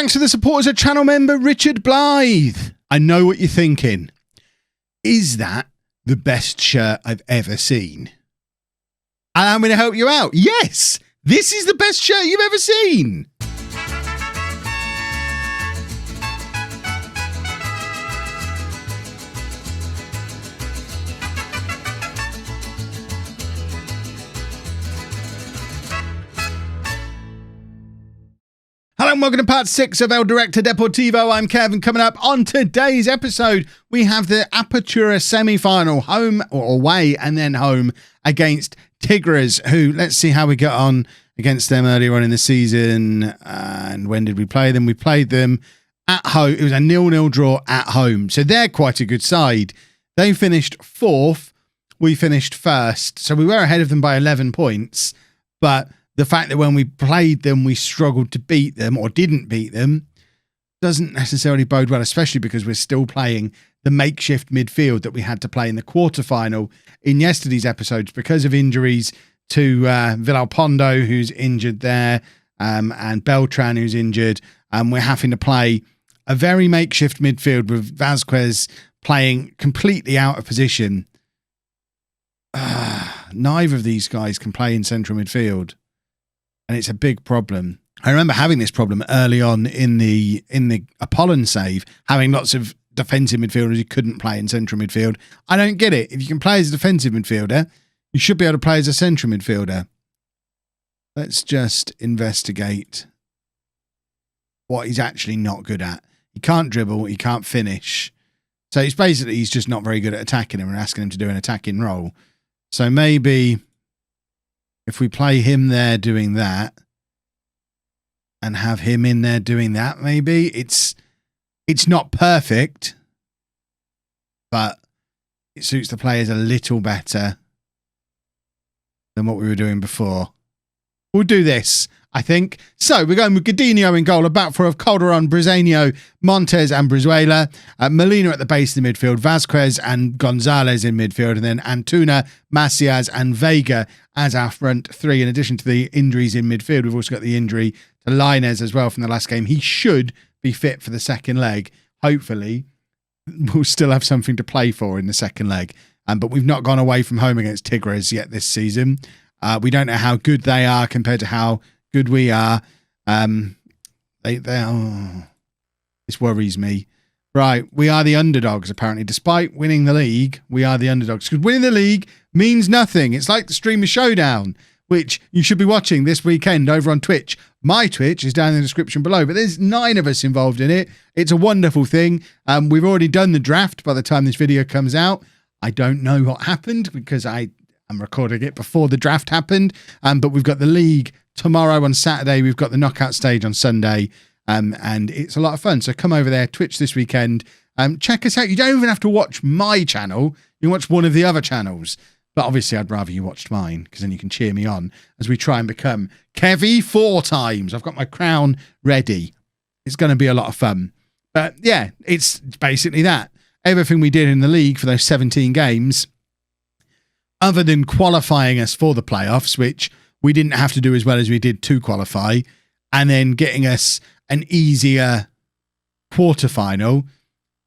Thanks to the support as a channel member, Richard Blythe. I know what you're thinking. Is that the best shirt I've ever seen? And I'm going to help you out. Yes, this is the best shirt you've ever seen. Hello and welcome to part 6 of El Director Deportivo. I'm Kevin. Coming up on today's episode, we have the Apertura semi-final, home or away and then home against Tigres, who, let's see how we got on against them earlier on in the season. And when did we play them? We played them at home. It was a 0-0 draw at home. So they're quite a good side. They finished 4th. We finished 1st. So we were ahead of them by 11 points. But the fact that when we played them, we struggled to beat them or didn't beat them doesn't necessarily bode well, especially because we're still playing the makeshift midfield that we had to play in the quarterfinal in yesterday's episodes because of injuries to Villalpando, who's injured there, and Beltran, who's injured. We're having to play a very makeshift midfield with Vázquez playing completely out of position. Neither of these guys can play in central midfield. And it's a big problem. I remember having this problem early on in the Apollon save, having lots of defensive midfielders who couldn't play in central midfield. I don't get it. If you can play as a defensive midfielder, you should be able to play as a central midfielder. Let's just investigate what he's actually not good at. He can't dribble. He can't finish. So it's basically he's just not very good at attacking, and we're asking him to do an attacking role. So maybe if we play him there doing that and have him in there doing that, maybe it's not perfect, but it suits the players a little better than what we were doing before. We'll do this, I think. So we're going with Godinho in goal, a back four of Calderon, Briseño, Montes and Brizuela, Molina at the base of the midfield, Vázquez and Gonzalez in midfield, and then Antuna, Macias and Vega as our front three. In addition to the injuries in midfield, we've also got the injury to Lainez as well from the last game. He should be fit for the second leg. Hopefully, we'll still have something to play for in the second leg. But we've not gone away from home against Tigres yet this season. We don't know how good they are compared to how good we are. This worries me. Right, we are the underdogs, apparently. Despite winning the league, we are the underdogs. Because winning the league means nothing. It's like the Streamer Showdown, which you should be watching this weekend over on Twitch. My Twitch is down in the description below, but there's 9 of us involved in it. It's a wonderful thing. We've already done the draft by the time this video comes out. I don't know what happened because I'm recording it before the draft happened. But we've got the league tomorrow on Saturday. We've got the knockout stage on Sunday. And it's a lot of fun. So come over there, Twitch this weekend. Check us out. You don't even have to watch my channel. You can watch one of the other channels. But obviously, I'd rather you watched mine because then you can cheer me on as we try and become Kevy 4 times. I've got my crown ready. It's going to be a lot of fun. But yeah, it's basically that. Everything we did in the league for those 17 games, other than qualifying us for the playoffs, which we didn't have to do as well as we did to qualify, and then getting us an easier quarterfinal.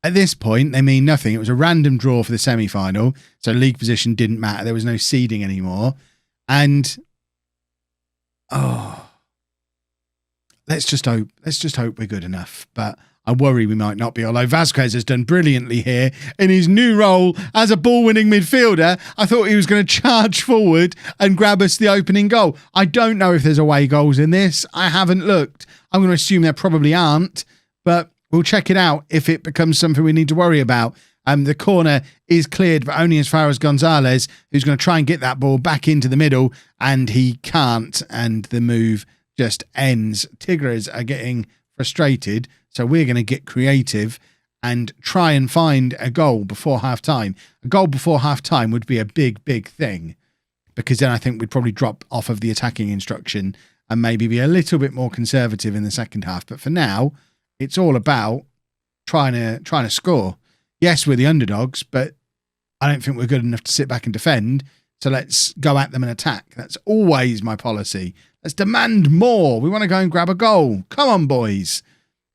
At this point, they mean nothing. It was a random draw for the semi-final, so league position didn't matter. There was no seeding anymore. And let's just hope we're good enough. But I worry we might not be. Although Vázquez has done brilliantly here in his new role as a ball-winning midfielder. I thought he was going to charge forward and grab us the opening goal. I don't know if there's away goals in this. I haven't looked. I'm going to assume there probably aren't, but we'll check it out if it becomes something we need to worry about. The corner is cleared, but only as far as Gonzalez, who's going to try and get that ball back into the middle, and he can't, and the move just ends. Tigres are getting frustrated, so we're going to get creative and try and find a goal before half-time. A goal before half-time would be a big, big thing, because then I think we'd probably drop off of the attacking instruction and maybe be a little bit more conservative in the second half. But for now, it's all about trying to score. Yes, we're the underdogs, but I don't think we're good enough to sit back and defend. So let's go at them and attack. That's always my policy. Let's demand more. We want to go and grab a goal. Come on, boys.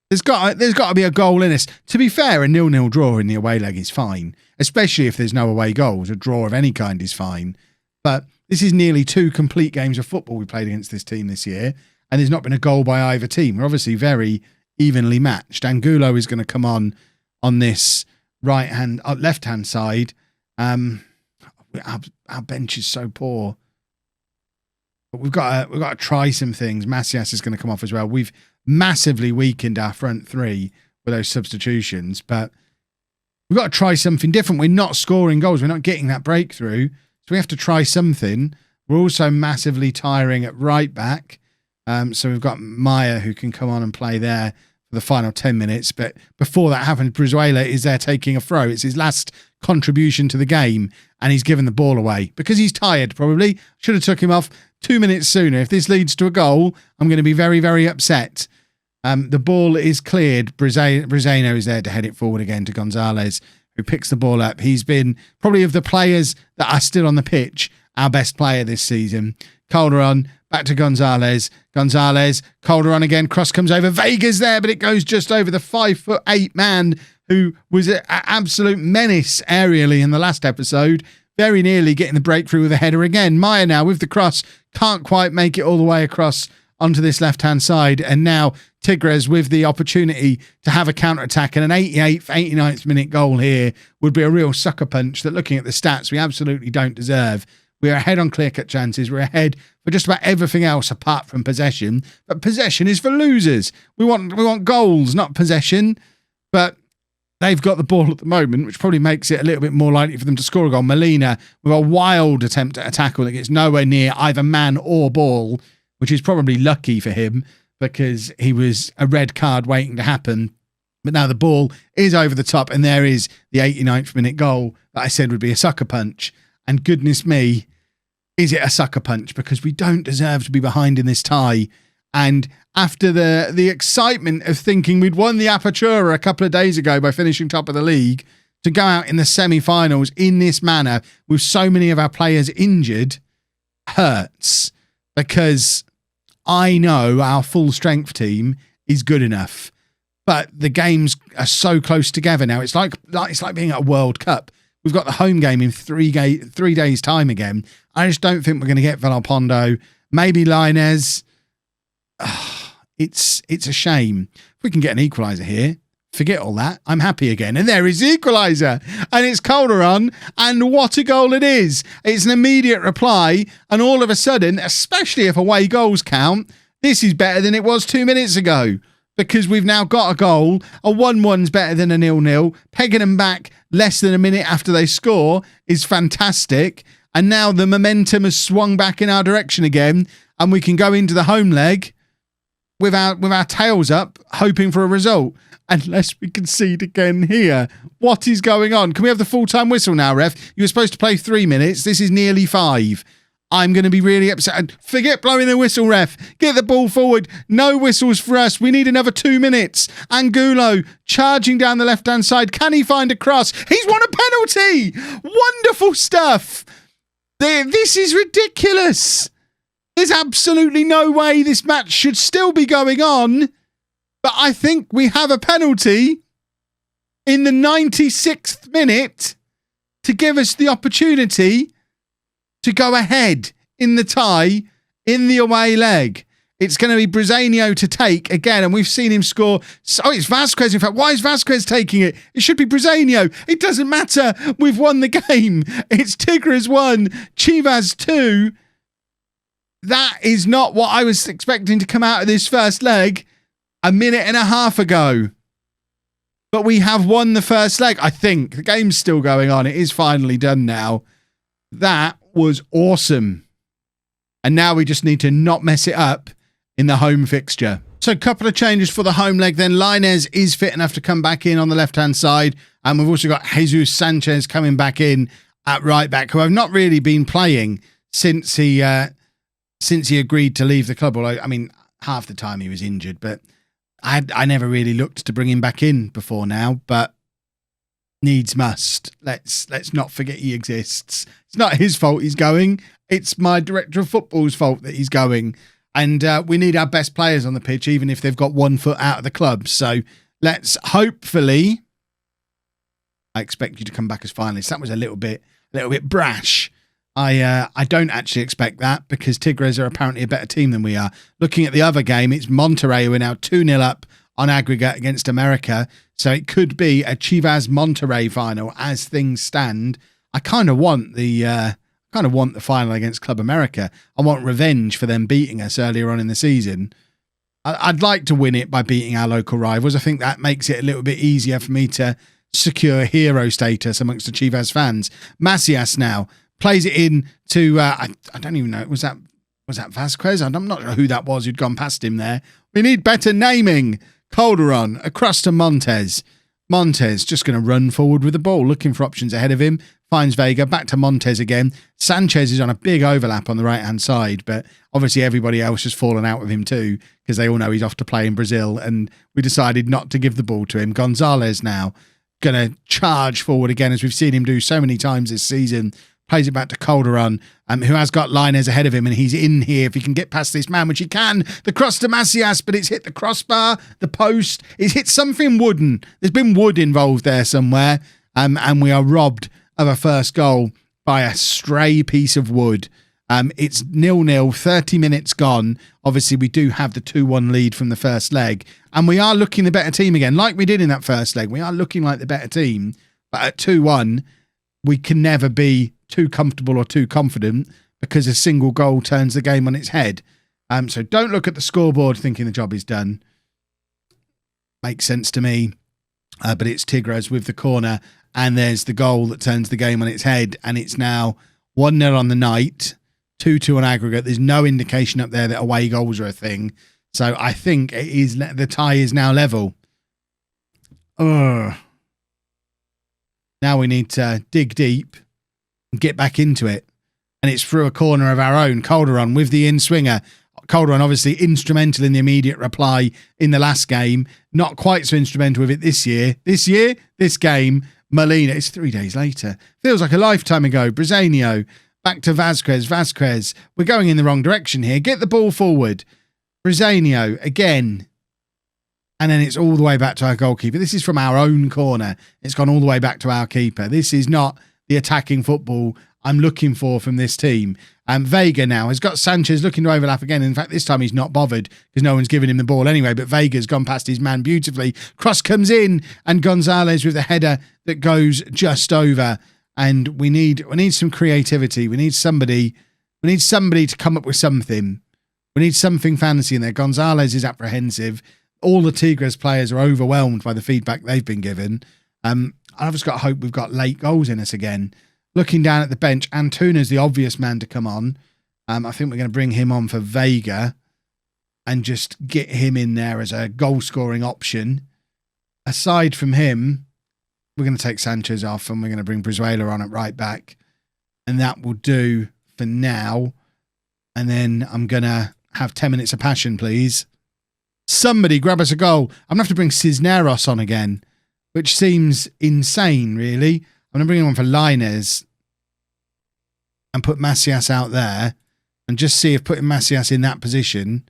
There's got to be a goal in this. To be fair, a 0-0 draw in the away leg is fine, especially if there's no away goals. A draw of any kind is fine. But this is nearly 2 complete games of football we played against this team this year, and there's not been a goal by either team. We're obviously very evenly matched. Angulo is going to come on this left-hand side. Our bench is so poor. But we've got to try some things. Macias is going to come off as well. We've massively weakened our front three with those substitutions, but we've got to try something different. We're not scoring goals. We're not getting that breakthrough. So we have to try something. We're also massively tiring at right back. So we've got Maya who can come on and play there for the final 10 minutes. But before that happens, Brizuela is there taking a throw. It's his last contribution to the game, and he's given the ball away because he's tired, probably. Should have took him off 2 minutes sooner. If this leads to a goal, I'm going to be very, very upset. The ball is cleared. Brizeno is there to head it forward again to Gonzalez, who picks the ball up. He's been, probably of the players that are still on the pitch, our best player this season. Calderon, back to Gonzalez. Calderon again. Cross comes over. Vega's there, but it goes just over the 5'8" man who was an absolute menace aerially in the last episode. Very nearly getting the breakthrough with a header again. Maya now with the cross. Can't quite make it all the way across onto this left-hand side. And now Tigres with the opportunity to have a counter-attack, and an 88th, 89th minute goal here would be a real sucker punch that, looking at the stats, we absolutely don't deserve. We're ahead on clear-cut chances. We're ahead for just about everything else apart from possession. But possession is for losers. We want goals, not possession. But they've got the ball at the moment, which probably makes it a little bit more likely for them to score a goal. Molina with a wild attempt at a tackle that gets nowhere near either man or ball, which is probably lucky for him because he was a red card waiting to happen. But now the ball is over the top, and there is the 89th minute goal that I said would be a sucker punch. And goodness me, is it a sucker punch? Because we don't deserve to be behind in this tie. And after the excitement of thinking we'd won the Apertura a couple of days ago by finishing top of the league, to go out in the semi-finals in this manner with so many of our players injured hurts, because I know our full strength team is good enough. But the games are so close together now. It's like being at a World Cup. We've got the home game in 3 days' time again. I just don't think we're going to get Villalpando. Maybe Lainez. It's a shame. If we can get an equaliser here, forget all that. I'm happy again. And there is the equaliser. And it's Calderon. And what a goal it is. It's an immediate reply. And all of a sudden, especially if away goals count, this is better than it was 2 minutes ago. Because we've now got a goal. A 1-1's better than a 0-0. Pegging them back less than a minute after they score is fantastic. And now the momentum has swung back in our direction again. And we can go into the home leg with our tails up, hoping for a result. Unless we concede again here. What is going on? Can we have the full-time whistle now, ref? You were supposed to play 3 minutes. This is nearly 5. I'm going to be really upset. And forget blowing the whistle, ref. Get the ball forward. No whistles for us. We need another 2 minutes. Angulo charging down the left-hand side. Can he find a cross? He's won a penalty. Wonderful stuff. This is ridiculous. There's absolutely no way this match should still be going on. But I think we have a penalty in the 96th minute to give us the opportunity to go ahead in the tie in the away leg. It's going to be Brizeno to take again, and we've seen him score. Oh, it's Vasquez. In fact, why is Vasquez taking it? It should be Brizeno. It doesn't matter. We've won the game. It's Tigres 1, Chivas 2. That is not what I was expecting to come out of this first leg a minute and a half ago. But we have won the first leg, I think. The game's still going on. It is finally done now. That was awesome. And now we just need to not mess it up in the home fixture. So a couple of changes for the home leg then. Lainez is fit enough to come back in on the left-hand side. And we've also got Jesus Sanchez coming back in at right back, who I've not really been playing since he agreed to leave the club. Although, I mean, half the time he was injured, but I never really looked to bring him back in before now, but needs must. Let's not forget he exists. It's not his fault he's going. It's my director of football's fault that he's going. And we need our best players on the pitch, even if they've got 1 foot out of the club. So let's hopefully... I expect you to come back as finalists. That was a little bit brash. I don't actually expect that because Tigres are apparently a better team than we are. Looking at the other game, it's Monterrey who are now 2-0 up on aggregate against America. So it could be a Chivas Monterrey final as things stand. I kind of want the final against Club America. I want revenge for them beating us earlier on in the season. I'd like to win it by beating our local rivals. I think that makes it a little bit easier for me to secure hero status amongst the Chivas fans. Macias now plays it in to I don't even know, was that Vasquez? I'm not sure who that was who'd gone past him there. We need better naming. Calderon across to Montes. Montes just going to run forward with the ball, looking for options ahead of him. Finds Vega, back to Montes again. Sanchez is on a big overlap on the right-hand side, but obviously everybody else has fallen out with him too because they all know he's off to play in Brazil, and we decided not to give the ball to him. Gonzalez now going to charge forward again, as we've seen him do so many times this season. Plays it back to Calderon, who has got Linez ahead of him, and he's in here. If he can get past this man, which he can, the cross to Macias, but it's hit the crossbar, the post. It's hit something wooden. There's been wood involved there somewhere, and we are robbed of a first goal by a stray piece of wood. It's 0-0, 30 minutes gone. Obviously, we do have the 2-1 lead from the first leg, and we are looking the better team again, like we did in that first leg. We are looking like the better team, but at 2-1, we can never be too comfortable or too confident because a single goal turns the game on its head. So don't look at the scoreboard thinking the job is done. Makes sense to me. But it's Tigres with the corner, and there's the goal that turns the game on its head, and it's now 1-0 on the night, 2-2 on aggregate. There's no indication up there that away goals are a thing. So I think it is the tie is now level. Now we need to dig deep and get back into it. And it's through a corner of our own. Calderon with the in-swinger. Calderon obviously instrumental in the immediate reply in the last game. Not quite so instrumental with it this year. This game, Molina. It's 3 days later. Feels like a lifetime ago. Bresenio. Back to Vasquez. Vasquez. We're going in the wrong direction here. Get the ball forward. Bresenio again. And then it's all the way back to our goalkeeper. This is from our own corner. It's gone all the way back to our keeper. This is not the attacking football I'm looking for from this team. Vega now has got Sanchez looking to overlap again. In fact, this time he's not bothered because no one's giving him the ball anyway, but Vega's gone past his man beautifully. Cross comes in, and Gonzalez with a header that goes just over. And we need some creativity. We need somebody to come up with something. We need something fancy in there. Gonzalez is apprehensive. All the Tigres players are overwhelmed by the feedback they've been given. I've just got to hope we've got late goals in us again. Looking down at the bench, Antuna's the obvious man to come on. I think we're going to bring him on for Vega and just get him in there as a goal-scoring option. Aside from him, we're going to take Sanchez off and we're going to bring Brizuela on at right back. And that will do for now. And then I'm going to have 10 minutes of passion, please. Somebody grab us a goal. I'm going to have to bring Cisneros on again, which seems insane, really. I'm going to bring him on for Linez and put Macias out there and just see if putting Macias in that position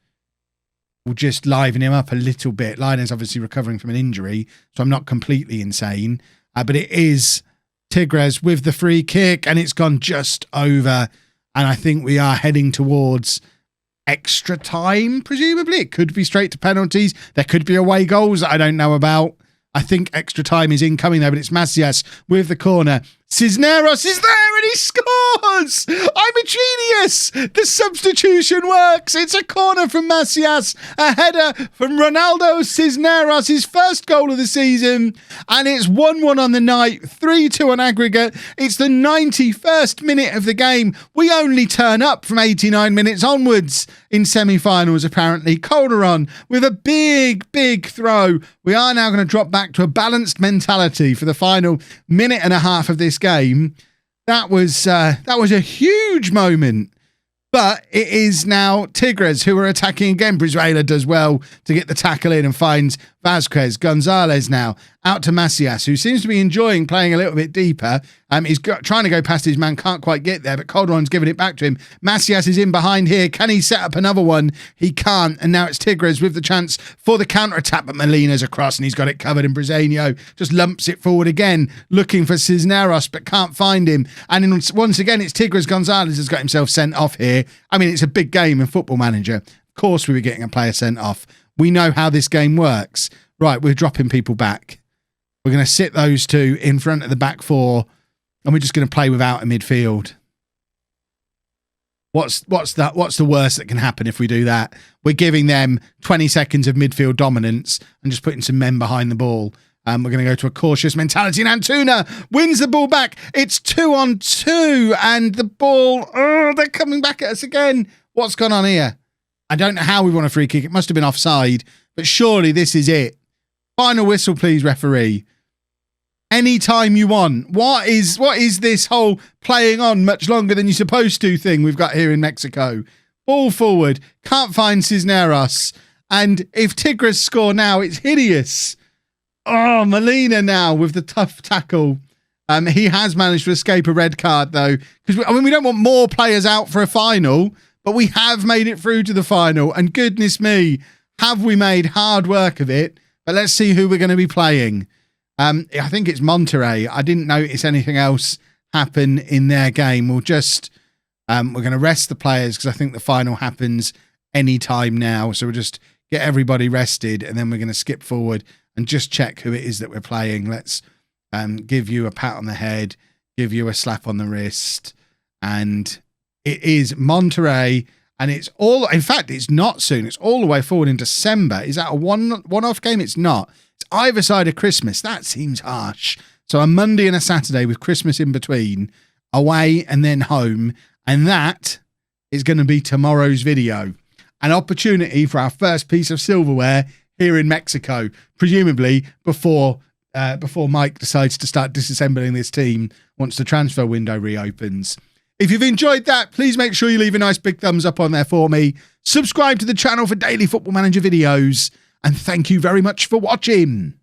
will just liven him up a little bit. Linez obviously recovering from an injury, so I'm not completely insane. But it is Tigres with the free kick, and it's gone just over. And I think we are heading towards extra time, presumably. It could be straight to penalties. There could be away goals that I don't know about. I think extra time is incoming there, but it's Macias with the corner. Cisneros is there and he scores! I'm a genius! The substitution works! It's a corner from Macias, a header from Ronaldo Cisneros, his first goal of the season, and it's 1-1 on the night, 3-2 on aggregate. It's the 91st minute of the game. We only turn up from 89 minutes onwards in semi-finals, apparently. Calderon with a big throw. We are now going to drop back to a balanced mentality for the final minute and a half of this game. That was a huge moment. But it is now Tigres who are attacking again. Brizuela does well to get the tackle in and finds Vasquez. Gonzalez now. out to Macias, who seems to be enjoying playing a little bit deeper. He's trying to go past his man, can't quite get there, but Calderon's giving it back to him. Macias is in behind here. Can he set up another one? He can't. And now it's Tigres with the chance for the counter-attack, but Molina's across and he's got it covered, and Bresenio just lumps it forward again, looking for Cisneros, but can't find him. And once again, it's Tigres. Gonzalez has got himself sent off here. I mean, it's a big game in Football Manager. Of course we were getting a player sent off. We know how this game works. Right, we're dropping people back. We're going to sit those two in front of the back four, and we're just going to play without a midfield. What's the worst that can happen if we do that? We're giving them 20 seconds of midfield dominance and just putting some men behind the ball. We're going to go to a cautious mentality, and Antuna wins the ball back. It's 2-on-2, and the ball, they're coming back at us again. What's gone on here? I don't know how we won a free kick. It must have been offside, but surely this is it. Final whistle, please, referee. Anytime you want. What is this whole playing on much longer than you're supposed to thing we've got here in Mexico? Ball forward. Can't find Cisneros. And if Tigres score now, it's hideous. Oh, Molina now with the tough tackle. He has managed to escape a red card, though. Because we don't want more players out for a final, but we have made it through to the final. And goodness me, have we made hard work of it. But let's see who we're going to be playing. I think it's Monterrey. I didn't notice anything else happen in their game. We're going to rest the players because I think the final happens any time now. So we'll just get everybody rested, and then we're going to skip forward and just check who it is that we're playing. Let's give you a pat on the head, give you a slap on the wrist. And it is Monterrey. And it's in fact, it's not soon. It's all the way forward in December. Is that a one-off game? It's not. It's either side of Christmas. That seems harsh. So a Monday and a Saturday with Christmas in between, away and then home. And that is going to be tomorrow's video. An opportunity for our first piece of silverware here in Mexico, presumably before Mike decides to start disassembling this team once the transfer window reopens. If you've enjoyed that, please make sure you leave a nice big thumbs up on there for me. Subscribe to the channel for daily Football Manager videos. And thank you very much for watching.